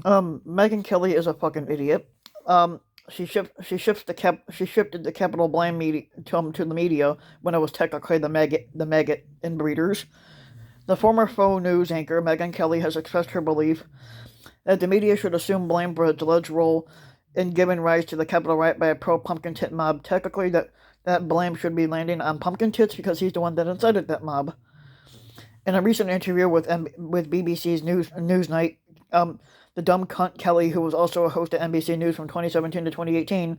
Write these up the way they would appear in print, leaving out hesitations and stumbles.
Megyn Kelly is a fucking idiot. She shifted the capital blame to the media when it was technically the maggot inbreeders. The former faux news anchor Megyn Kelly has expressed her belief that the media should assume blame for its alleged role in giving rise to the Capitol riot by a pro-pumpkin tit mob. Technically, that blame should be landing on Pumpkin Tits because he's the one that incited that mob. In a recent interview with BBC's Newsnight, the dumb cunt Kelly, who was also a host at NBC News from 2017 to 2018,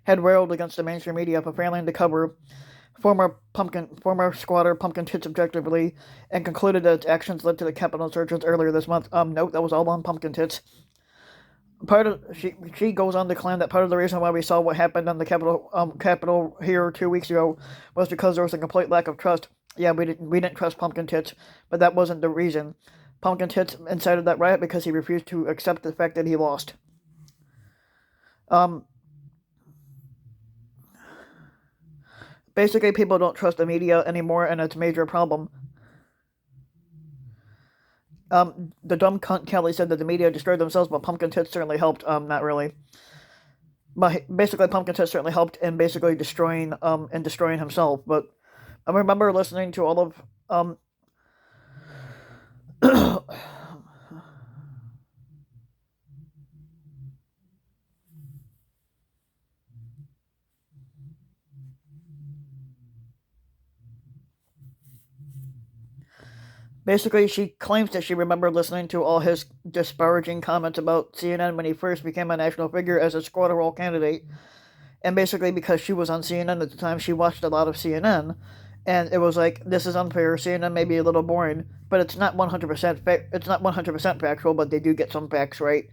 had railed against the mainstream media for failing to cover former squatter Pumpkin Tits objectively, and concluded that its actions led to the Capitol searches earlier this month. Note that was all on Pumpkin Tits. She goes on to claim that part of the reason why we saw what happened on the Capitol here 2 weeks ago was because there was a complete lack of trust. Yeah, we didn't trust Pumpkin Tits, but that wasn't the reason. Pumpkin Tits incited that riot because he refused to accept the fact that he lost. Um, Basically, people don't trust the media anymore, and it's a major problem. The dumb cunt Kelly said that the media destroyed themselves, but Pumpkin Tits certainly helped. Not really. But basically, Pumpkin Tits certainly helped in basically destroying himself. But I remember listening to all of basically, she claims that she remembered listening to all his disparaging comments about CNN when he first became a national figure as a squatter role candidate. And basically, because she was on CNN at the time, she watched a lot of CNN, and it was like, this is unfair. CNN may be a little boring, but it's not 100%. It's not 100% factual, but they do get some facts right,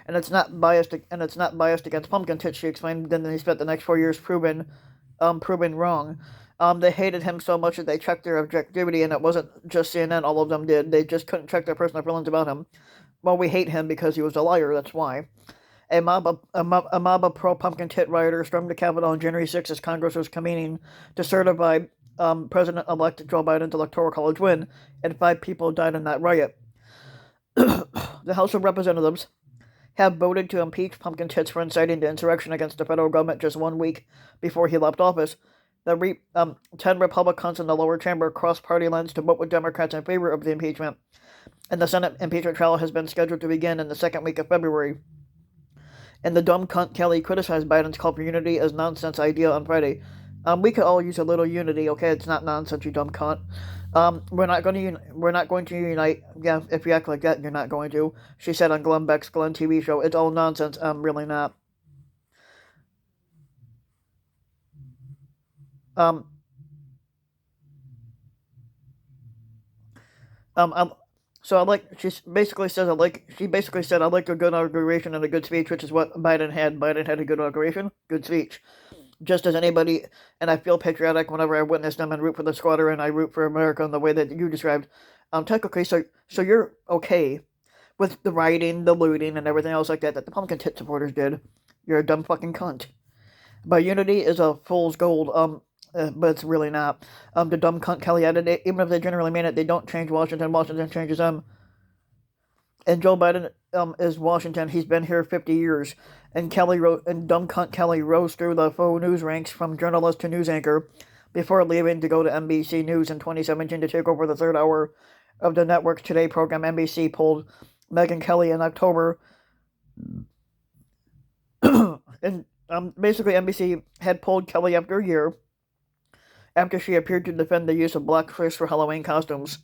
and it's not biased. And it's not biased against Pumpkin Tits. She explained. Then they spent the next 4 years proven wrong. They hated him so much that they checked their objectivity, and it wasn't just CNN. All of them did. They just couldn't check their personal feelings about him. Well, we hate him because he was a liar. That's why. A mob of pro-pumpkin tit rioters stormed the Capitol on January 6th as Congress was convening to certify President-elect Joe Biden's Electoral College win, and 5 people died in that riot. The House of Representatives have voted to impeach Pumpkin Tits for inciting the insurrection against the federal government just 1 week before he left office. 10 Republicans in the lower chamber crossed party lines to vote with Democrats in favor of the impeachment, and the Senate impeachment trial has been scheduled to begin in the second week of February. And the dumb cunt Kelly criticized Biden's call for unity as nonsense idea on Friday. We could all use a little unity, okay? It's not nonsense, you dumb cunt. We're not going to unite. Yeah, if you act like that, you're not going to. She said on Glenn Beck's Glenn TV show, it's all nonsense. Really not. Um, um, um, so I like. She basically said I like a good inauguration and a good speech, which is what Biden had. Biden had a good inauguration, good speech. Just as anybody, and I feel patriotic whenever I witness them and root for the squatter, and I root for America in the way that you described. Technically, so you're okay with the rioting, the looting, and everything else like that the pumpkin tit supporters did. You're a dumb fucking cunt. But unity is a fool's gold. But it's really not. The dumb cunt Kelly added, even if they generally mean it, they don't change Washington. Washington changes them. And Joe Biden is Washington. He's been here 50 years. And dumb cunt Kelly rose through the faux news ranks from journalist to news anchor before leaving to go to NBC News in 2017 to take over the third hour of the network's Today program. NBC pulled Megyn Kelly in October. And basically, NBC had pulled Kelly after a year after she appeared to defend the use of blackface for Halloween costumes.